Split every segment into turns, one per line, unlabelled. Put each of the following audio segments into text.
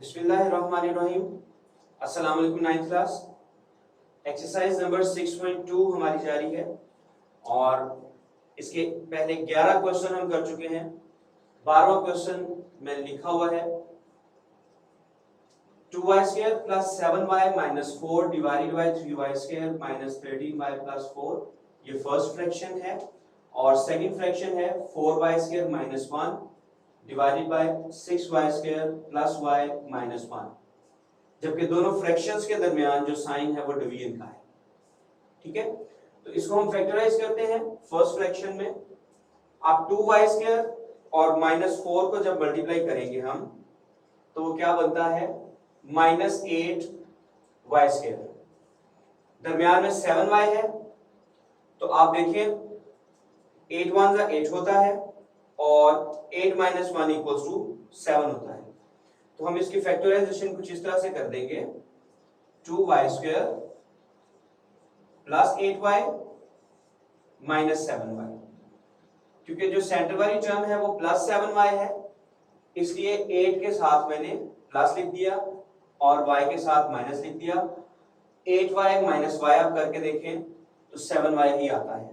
बिस्मिल्लाहिर्रहमानिर्रहीम। अस्सलाम वालेकुम। 9th क्लास एक्सरसाइज नंबर 6.2 हमारी जारी है और इसके पहले 11 क्वेश्चन हम कर चुके हैं। 12वां क्वेश्चन में लिखा हुआ है 2y² + 7y - 4 divided by 3y² - 13y + 4। ये फर्स्ट फ्रैक्शन है और सेकंड फ्रैक्शन है 4y² - 1 divided by 6y² + y - 1। जबकि दोनों फ्रैक्शंस के दरमियान जो साइन है वो डिवीजन का है। ठीक है, तो इसको हम फैक्टराइज करते हैं। फर्स्ट फ्रैक्शन में आप 2y² और -4 को जब मल्टीप्लाई करेंगे हम तो वो क्या बनता है -8y²। दरमियान में 7y है तो आप देखिए 8 1 = 8 होता है और 8 - 1 = 7 होता है। तो हम इसकी फैक्टराइजेशन कुछ इस तरह से कर देंगे 2y² + 8y - 7y। क्योंकि जो सेंटर वाली टर्म है वो +7y है इसलिए 8 के साथ मैंने प्लस लिख दिया और y के साथ माइनस लिख दिया। 8y - y आप करके देखें तो 7y ही आता है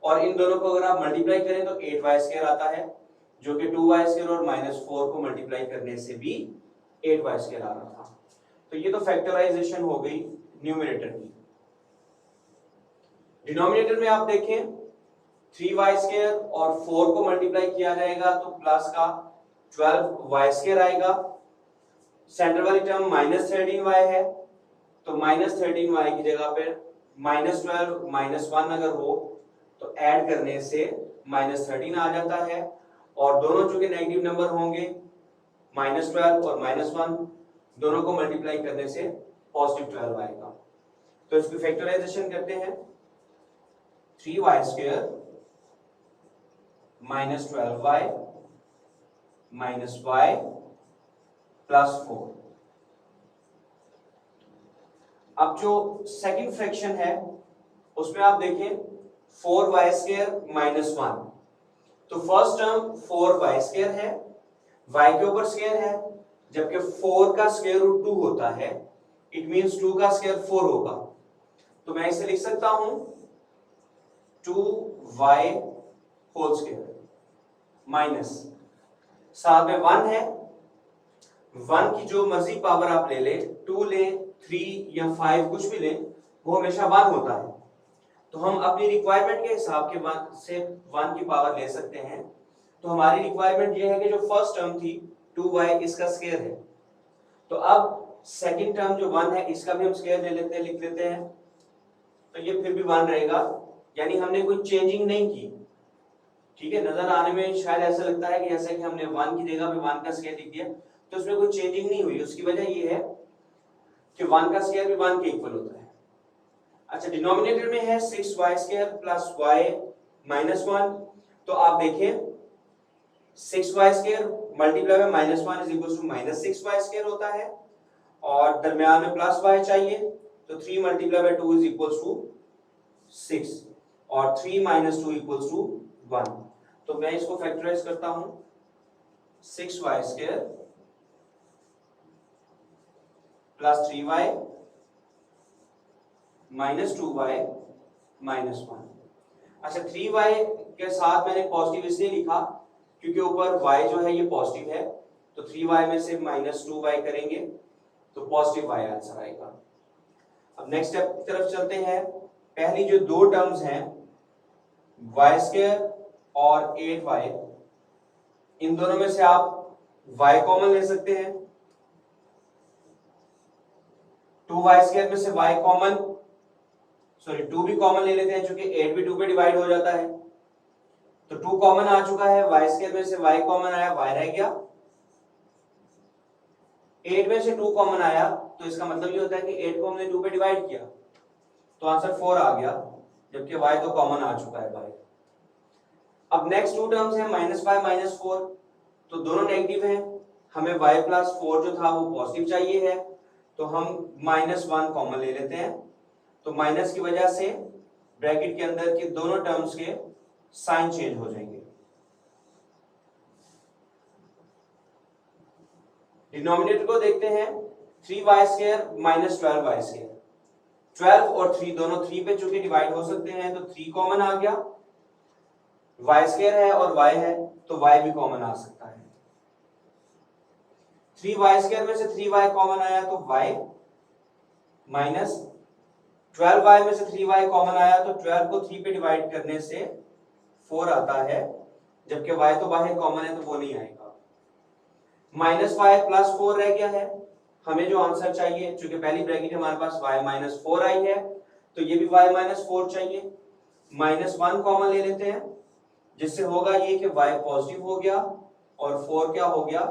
और इन दोनों को अगर आप मल्टीप्लाई करें तो 8y² आता है जो कि 2y² और -4 को मल्टीप्लाई करने से भी 8y² आ रहा था। तो ये तो फैक्टराइजेशन हो गई न्यूमरेटर की। डिनोमिनेटर में आप देखें 3y² और 4 को मल्टीप्लाई किया जाएगा तो प्लस का 12y² आएगा। सेंटर वाली टर्म -13y है तो -13y की जगह पे -12 - 1 अगर हो तो ऐड करने से -13 आ जाता है और दोनों चूंकि नेगेटिव नंबर होंगे -12 और -1 दोनों को मल्टीप्लाई करने से +12 आएगा। तो इसकी फैक्टराइजेशन करते हैं 3y² - 12y - y + 4। अब जो सेकंड फ्रैक्शन है उसमें आप देखें 4y² - 1। तो फर्स्ट टर्म 4y² है, y के ऊपर स्क्वायर है, जबकि 4 का स्क्वायर रूट 2 होता है। इट मींस 2 का स्क्वायर 4 होगा। तो मैं इसे लिख सकता हूं 2y² माइनस साथ में 1 है। 1 की जो मर्जी पावर आप ले ले, 2 ले, 3 या 5 कुछ भी ले, वो हमेशा 1 होता है। तो हम अपनी रिक्वायरमेंट के हिसाब के 1 से 1 की पावर ले सकते हैं। तो हमारी रिक्वायरमेंट ये है कि जो फर्स्ट टर्म थी 2y इसका स्क्वायर है। तो अब सेकंड टर्म जो 1 है इसका भी हम स्क्वायर ले लेते हैं, लिख लेते हैं। तो ये फिर भी 1 रहेगा, यानी हमने कोई चेंजिंग नहीं की। ठीक है, नजर आने में शायद ऐसा लगता है कि जैसे कि हमने 1 की जगह पे 1 का स्क्वायर लिख दिया, तो उसमें कोई चेंजिंग नहीं हुई। उसकी वजह ये है कि 1 का स्क्वायर भी 1 के इक्वल होता है। अच्छा, डिनोमिनेटर में है 6y² + y - 1। तो आप देखें 6y² मल्टीप्लाई बाय -1 = -6y² होता है और दरमियान में प्लस y चाहिए तो 3 × 2 = 6 और 3 - 2 = 1। तो मैं इसको फैक्टराइज करता हूं 6y² + 3y - 2y - 1। अच्छा, 3y के साथ मैंने पॉजिटिव इसलिए लिखा क्योंकि ऊपर y जो है ये पॉजिटिव है, तो 3y में से -2y करेंगे तो पॉजिटिव y आंसर आएगा। अब नेक्स्ट स्टेप की तरफ चलते हैं। पहली जो दो टर्म्स हैं y² और 8y, इन दोनों में से आप y कॉमन ले सकते हैं। 2y² में से y कॉमन, 2 भी कॉमन ले लेते हैं, क्योंकि 8 भी 2 पे डिवाइड हो जाता है। तो 2 कॉमन आ चुका है, y² में से y कॉमन आया, y रह गया। 8 में से 2 कॉमन आया तो इसका मतलब ये होता है कि 8 को हमने 2 पे डिवाइड किया तो आंसर 4 आ गया, जबकि y तो कॉमन आ चुका है बाहर। अब नेक्स्ट टू टर्म्स हैं -5 - 4, तो दोनों नेगेटिव हैं। हमें y + 4 जो था वो पॉजिटिव चाहिए है, तो हम -1 कॉमन ले लेते हैं। तो माइनस की वजह से ब्रैकेट के अंदर के दोनों टर्म्स के साइन चेंज हो जाएंगे। डिनोमिनेटर को देखते हैं, 3y² माइनस 12y²। 12 और 3 दोनों 3 पे चूंकि डिवाइड हो सकते हैं तो 3 कॉमन आ गया, y² है और y है तो y भी कॉमन आ सकता है। 3y² में से 3y कॉमन आया तो y माइनस 12y में से 3y कॉमन आया तो 12 को 3 पे डिवाइड करने से 4 आता है, जबकि y तो बाहर कॉमन है तो वो नहीं आएगा। माइनस y प्लस 4 रह गया है। हमें जो आंसर चाहिए, चूंकि पहली ब्रैकेट हमारे पास y माइनस 4 आई है तो ये भी y माइनस 4 चाहिए। माइनस 1 कॉमन ले लेते हैं, जिससे होगा ये कि y पॉजिटिव हो गया और 4 क्या हो गया,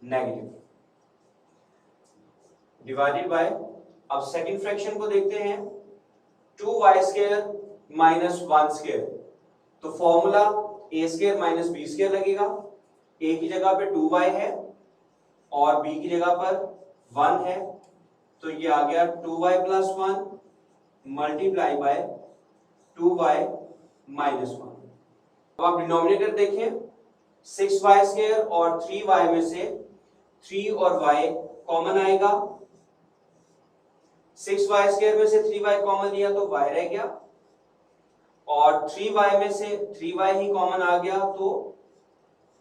नेगेटिव, डिवाइडेड बाय। अब सेकंड फ्रैक्शन को देखते हैं, 2y² माइनस 1²। तो फॉर्मूला a² माइनस b² लगेगा। a की जगह पे 2y है और b की जगह पर 1 है, तो ये आ गया 2y plus 1 multiply by 2y minus 1। अब आप डिनोमिनेटर देखें, 6y² और 3y में से 3 और y कॉमन आएगा। 6y² में से 3y कॉमन लिया तो y रह गया और 3y में से 3y ही कॉमन आ गया तो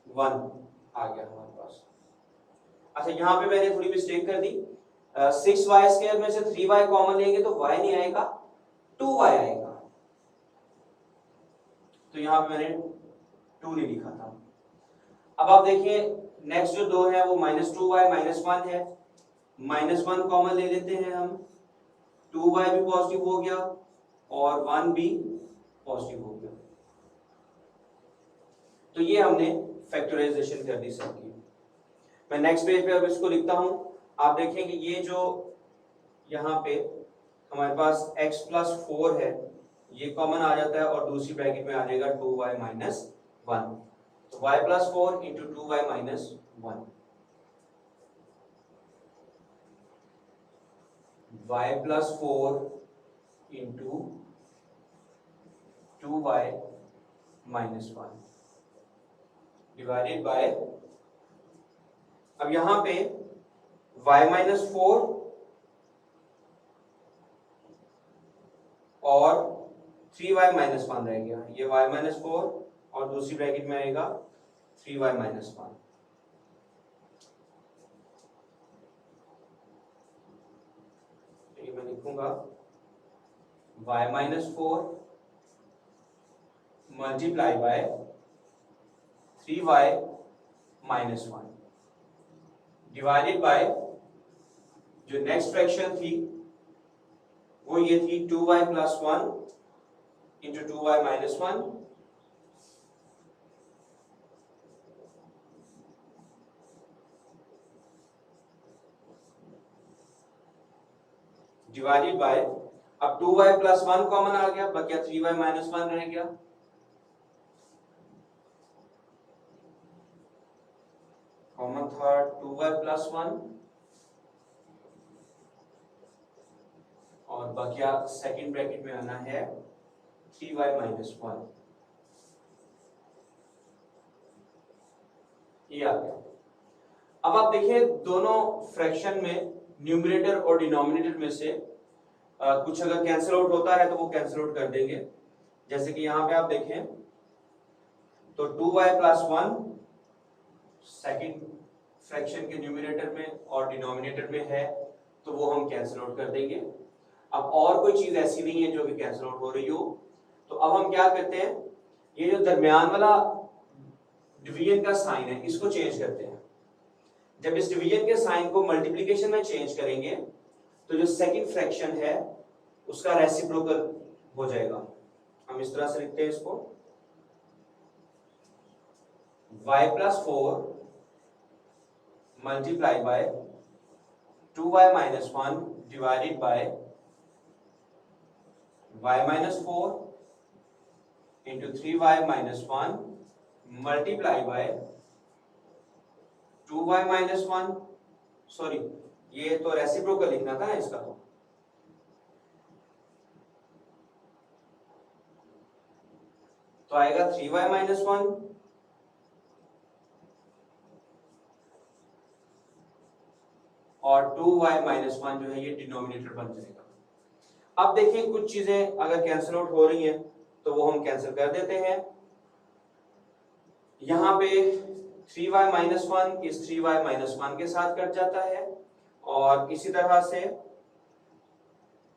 1 आ गया हमारे पास। अच्छा, यहां पे मैंने थोड़ी मिस्टेक कर दी, 6y² में से 3y कॉमन लेंगे तो y नहीं आएगा, 2y आएगा, तो यहां पे मैंने 2 नहीं लिखा था। अब आप देखिए नेक्स्ट जो 2 है वो -2y माइनस 1 है। -1 कॉमन ले लेते हैं हम, 2y भी पॉजिटिव हो गया और 1 भी पॉजिटिव हो गया। तो ये हमने फैक्टराइजेशन कर दी सबकी। मैं नेक्स्ट पेज पे अब इसको लिखता हूं। आप देखें कि ये जो यहाँ पे हमारे पास x प्लस 4 है ये कॉमन आ जाता है और दूसरी ब्रैकेट में आ जाएगा 2y माइनस 1। तो y plus 4 into 2y minus 1, y plus 4 into 2y minus 1 divided by. अब यहां पे y माइनस 4 और 3y माइनस 1 रह गया, ये y माइनस 4 और दूसरी ब्रैकेट में आएगा 3y माइनस 1। ये मैं लिखूंगा y minus 4 multiply by 3y minus 1 divided by जो नेक्स्ट फ्रैक्शन थी वो ये थी 2y plus 1 into 2y minus 1 divided by. अब 2y प्लस 1 कॉमन आ गया, बचा 3y माइनस 1 रह गया। कॉमन था 2y प्लस 1 और बचा सेकंड ब्रैकेट में आना है 3y माइनस 1, ये आ गया। अब आप देखिए दोनों फ्रैक्शन में न्यूमरेटर और डिनोमिनेटर में से कुछ अगर कैंसिल आउट होता है तो वो कैंसिल आउट कर देंगे। जैसे कि यहां पे आप देखें तो 2y प्लस 1 सेकंड फ्रैक्शन के न्यूमरेटर में और डिनोमिनेटर में है तो वो हम कैंसिल आउट कर देंगे। अब और कोई चीज ऐसी नहीं है जो कि कैंसिल आउट हो रही हो, तो अब हम क्या करते हैं, ये जो दरमियान वाला डिवीजन का साइन है इसको चेंज करते हैं। जब इस डिवीजन के साइन को मल्टीप्लिकेशन में चेंज करेंगे तो जो सेकंड फ्रैक्शन है उसका रेसिप्रोकल हो जाएगा। हम इस तरह से लिखते हैं इसको, y plus 4 multiply by 2y minus 1 divided by y minus 4 into 3y minus 1 multiply by 2y minus 1, sorry ये तो रेसिप्रोकल लिखना था ना इसका, तो आएगा 3y माइनस 1 और 2y माइनस 1 जो है ये डिनोमिनेटर बन जाएगा। अब देखिए कुछ चीजें अगर कैंसिल आउट हो रही हैं तो वो हम कैंसिल कर देते हैं। यहाँ पे 3y माइनस 1 इस 3y माइनस 1 के साथ कट जाता है और इसी तरह से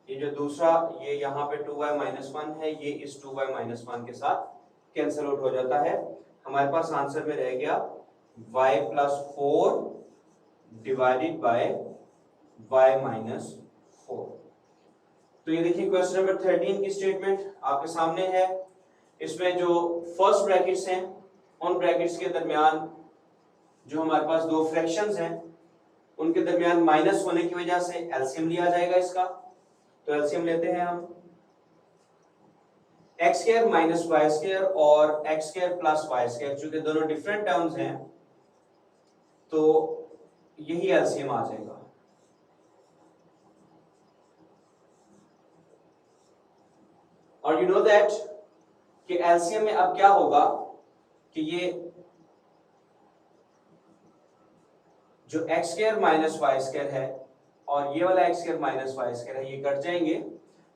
ये जो दूसरा ये यहाँ पे 2y माइनस 1 है ये इस 2y माइनस 1 के साथ कैंसिल आउट हो जाता है। हमारे पास आंसर में रह गया y plus 4 divided by y minus 4। तो ये देखिए क्वेश्चन नंबर 13 की स्टेटमेंट आपके सामने है। इसमें जो फर्स्ट ब्रैकेट्स हैं उन ब्रैकेट्स के दरमियान जो हमारे पास दो फ्रैक्शंस हैं उनके दरमियान माइनस होने की वजह से एलसीएम लिया जाएगा इसका। तो एलसीएम लेते हैं हम x square minus y square और x square plus y square, चूंकि दोनों डिफरेंट टर्म्स हैं तो यही एलसीएम आ जाएगा। और यू नो दैट कि एलसीएम में अब क्या होगा कि ये जो x square minus y square है और ये वाला x square minus y square है ये कट जाएंगे,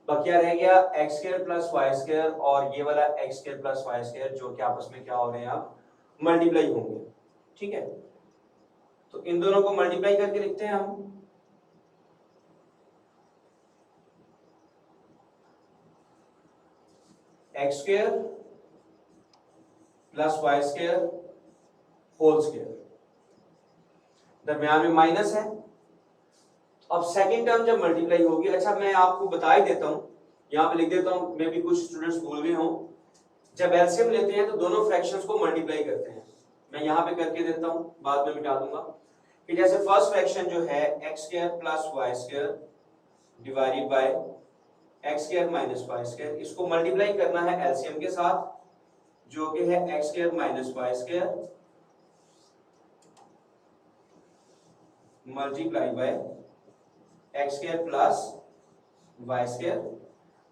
बकिया रह गया x square plus y square और ये वाला x square plus y square जो कि आपस में क्या हो रहे हैं अब मल्टीप्लाई होंगे। ठीक है, तो इन दोनों को मल्टीप्लाई करके लिखते हैं हम। X square plus y square whole square, दरमियान में माइनस है। अब सेकंड टर्म जब मल्टीप्लाई होगी, अच्छा मैं आपको बता ही देता हूं, यहां पे लिख देता हूं, मे भी कुछ स्टूडेंट्स भूल गए हों। जब एलसीएम लेते हैं तो दोनों फ्रैक्शंस को मल्टीप्लाई करते हैं। मैं यहां पे करके देता हूं, बाद में मिटा दूंगा कि जैसे फर्स्ट फ्रैक्शन जो है x square plus y square divided by x square minus y square, इसको मल्टीप्लाई करना है एलसीएम के साथ जो कि है x square minus y square multiply by x square plus y square.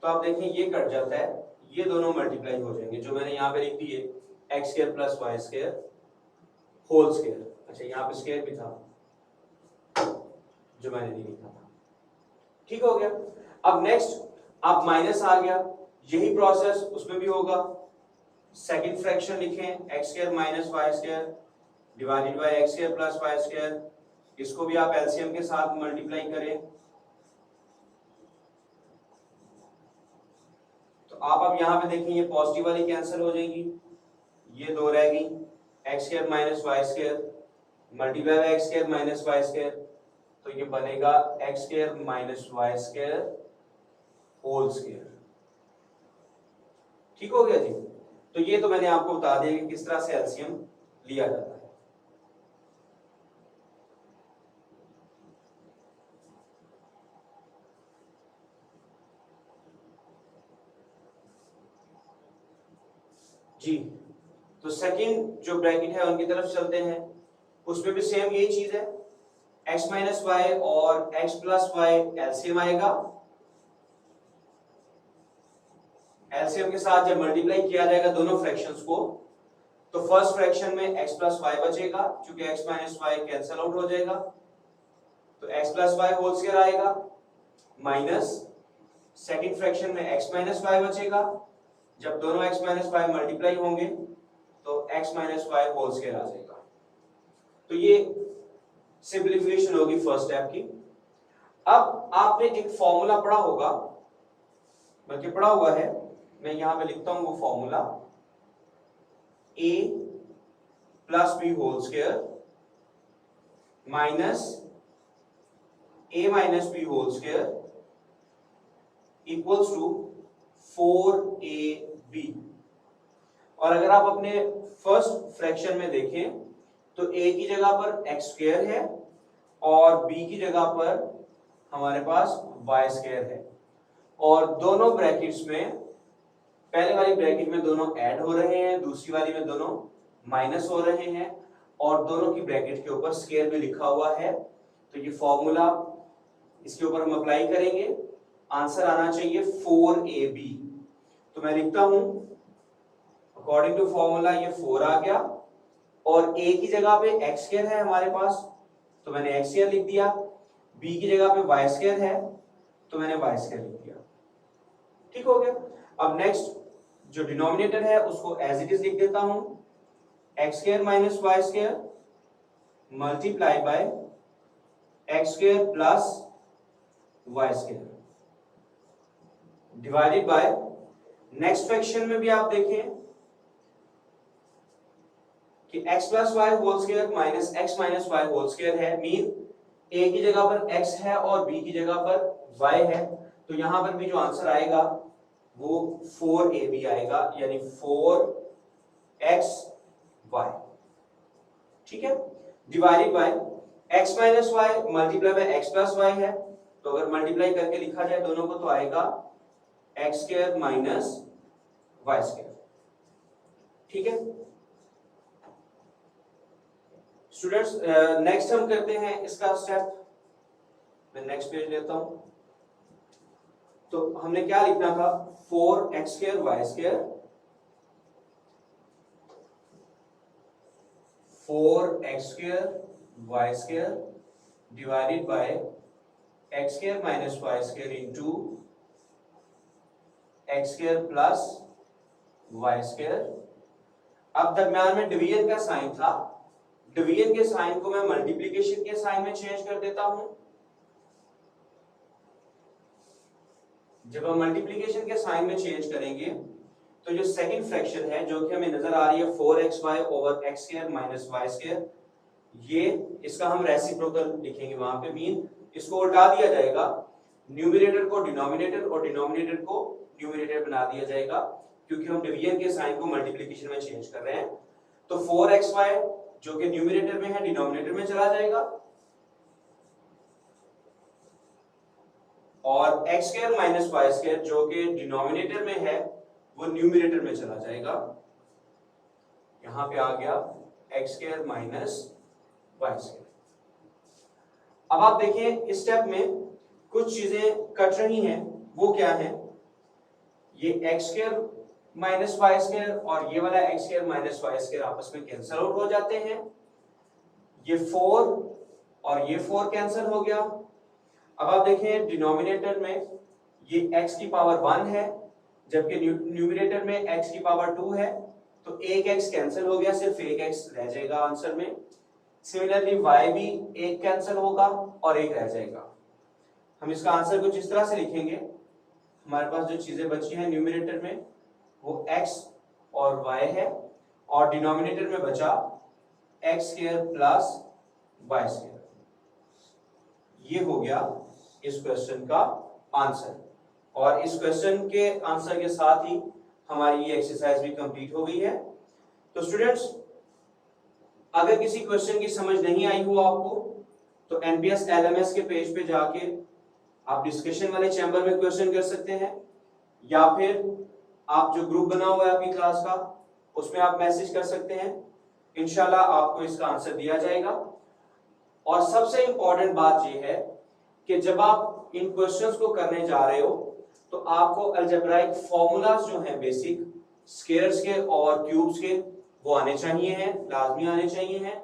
तो आप देखें ये कट जाता है, ये दोनों मल्टीप्लाई हो जाएंगे जो मैंने यहाँ पे लिख दिए x square plus y square whole square. अच्छा यहाँ पे स्क्वायर भी था जो मैंने नहीं लिखा था, ठीक हो गया। अब नेक्स्ट अब माइनस आ गया, यही प्रोसेस उसमें भी होगा। सेकंड फ्रैक्शन लिखें x square minus y square divided by x square plus y square, इसको भी आप एलसीएम के साथ मल्टीप्लाई करें। तो आप अब यहां पे देखें ये पॉजिटिव वाली कैंसिल हो जाएगी, ये दो रहेगी x square minus y square multiply by x square minus y square, तो ये बनेगा x square minus y square whole square. ठीक हो गया जी। तो ये तो मैंने आपको बता दिया कि किस तरह से एलसीएम लिया जाता है। जी, तो सेकंड जो ब्रैकेट है उनकी तरफ चलते हैं, उसमें भी सेम यही चीज है, x माइनस वाई और x प्लस वाई एलसीएम आएगा। एलसीएम के साथ जब मल्टीप्लाई किया जाएगा दोनों फ्रैक्शंस को, तो फर्स्ट फ्रैक्शन में x प्लस वाई बचेगा, क्योंकि x minus y cancel out हो जाएगा, तो x plus y whole square आएगा, माइनस सेकंड फ्रैक्शन में x माइनस वाई बचेगा, जब दोनों x माइनस वाई मल्टीप्लाई होंगे तो x minus y whole square आ जाएगा। तो ये सिंपलीफिकेशन होगी फर्स्ट स्टेप की। अब आपने एक फॉर्मूला पढ़ा होगा, बल्कि पढ़ा हुआ है, मैं यहां पे लिखता हूं वो formula a plus b whole square minus a minus b whole square equals to 4ab। और अगर आप अपने फर्स्ट फ्रैक्शन में देखें तो a की जगह पर x स्क्वायर है और b की जगह पर हमारे पास y स्क्वायर है, और दोनों ब्रैकेट्स में पहले वाली ब्रैकेट में दोनों ऐड हो रहे हैं, दूसरी वाली में दोनों माइनस हो रहे हैं, और दोनों की ब्रैकेट के ऊपर स्क्वायर भी लिखा हुआ है। तो ये फॉर्मूला इसके ऊपर हम अप्लाई करेंगे, आंसर आना चाहिए 4ab। तो मैं लिखता हूं अकॉर्डिंग टू फॉर्मूला ये 4 आ गया, और a की जगह पे x स्क्वायर है हमारे पास, तो मैंने x स्क्वायर लिख दिया, b की जगह पे वाई स्क्वायर है तो मैंने वाई स्क्वायर लिख दिया, ठीक हो गया। अब नेक्स्ट जो डिनोमिनेटर है उसको एज इट इज लिख देता हूं, x square minus y square multiply by x square plus y square divided by, next fraction में भी आप देखें कि x plus y whole square minus x minus y whole square है, मीन a की जगह पर x है और b की जगह पर y है, तो यहां पर भी जो आंसर आएगा वो 4ab आएगा, यानी 4xy, ठीक है। Divided by x minus y multiply by x plus y है, तो अगर मल्टीप्लाई करके लिखा जाए दोनों को तो आएगा x square minus y square, ठीक है स्टूडेंट्स। नेक्स्ट हम करते हैं इसका स्टेप, मैं नेक्स्ट पेज लेता हूं। तो हमने क्या लिखना था, 4x square y square 4x square y square divided by x square minus y square into x square plus y square. अब दरम्यान में डिवीजन का साइन था, डिवीजन के साइन को मैं मल्टीप्लिकेशन के साइन में चेंज कर देता हूं। जब हम मल्टीप्लिकेशन के साइन में चेंज करेंगे तो जो सेकंड फ्रैक्शन है जो कि हमें नजर आ रही है 4xy over x square minus y square, ये इसका हम रेसिप्रोकल लिखेंगे वहां पे, मीन इसको उल्टा दिया जाएगा, न्यूमरेटर को डिनोमिनेटर और डिनोमिनेटर को न्यूमरेटर बना दिया जाएगा, क्योंकि हम डिवीजन के साइन को मल्टीप्लिकेशन में चेंज कर रहे हैं। तो 4xy जो कि न्यूमरेटर में है डिनोमिनेटर में चला जाएगा और x square minus y square जो कि डिनोमिनेटर में है वो न्यूमरेटर में चला जाएगा, यहां पे आ गया x square minus y square. अब आप देखिए इस स्टेप में कुछ चीजें कट रही हैं, वो क्या है, ये x square minus y square और ये वाला x square minus y square आपस में कैंसिल आउट हो जाते हैं, ये 4 और ये 4 कैंसिल हो गया। अब आप देखें डिनोमिनेटर में ये x की पावर 1 है जबकि न्यूमरेटर में x की पावर 2 है, तो एक x कैंसिल हो गया, सिर्फ एक x रह जाएगा आंसर में। सिमिलरली y भी एक कैंसिल होगा और एक रह जाएगा। हम इसका आंसर कुछ इस तरह से लिखेंगे, हमारे पास जो चीजें बची हैं न्यूमरेटर में वो x और y है और डिनोमिनेटर में बचा x square plus y square. ये हो गया इस क्वेश्चन का आंसर, और इस क्वेश्चन के आंसर के साथ ही हमारी ये एक्सरसाइज भी कंप्लीट हो गई है। तो स्टूडेंट्स अगर किसी क्वेश्चन की समझ नहीं आई हो आपको तो एनपीएस एलएमएस के पेज पे जाके आप डिस्कशन वाले चैम्बर में क्वेश्चन कर सकते हैं, या फिर आप जो ग्रुप बना हुआ है आपकी क्लास का उसमें आप मैसेज कर सकते हैं, इंशाल्लाह आपको इसका आंसर दिया जाएगा। और सबसे इंपॉर्टेंट बात यह है कि जब आप इन क्वेश्चंस को करने जा रहे हो तो आपको अलजेब्राइक फॉर्मूलाज जो हैं बेसिक स्क्वायर्स के और क्यूब्स के वो आने चाहिए हैं, लाजमी आने चाहिए हैं।